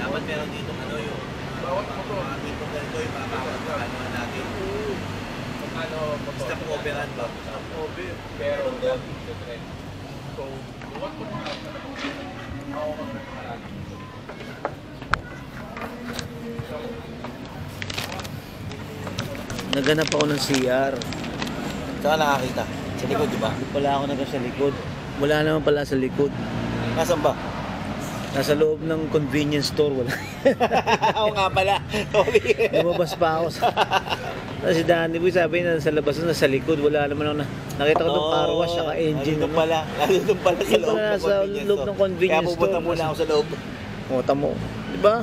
Dapat meron dito ano yung mga tipong ganito yung mga ano natin. Stop overan ba? Stop over. Pero so, what po na Naganap ako ng CR. saan nakakita? Sa likod, di ba? Hindi pala ako sa likod. Wala naman pala sa likod. Nasaan ba? Nasa loob ng convenience store, wala. Oo nga pala. Sorry. Lumabas pa ako sa... Si Danny Boy sabi na sa labas na sa likod, wala naman ako na... Nakita ko doon car wash, saka engine. Nandun pala. Nandun pala sa Yun pala sa loob ng convenience Kaya pupunta store. muna ako sa loob. O, tamo. Diba?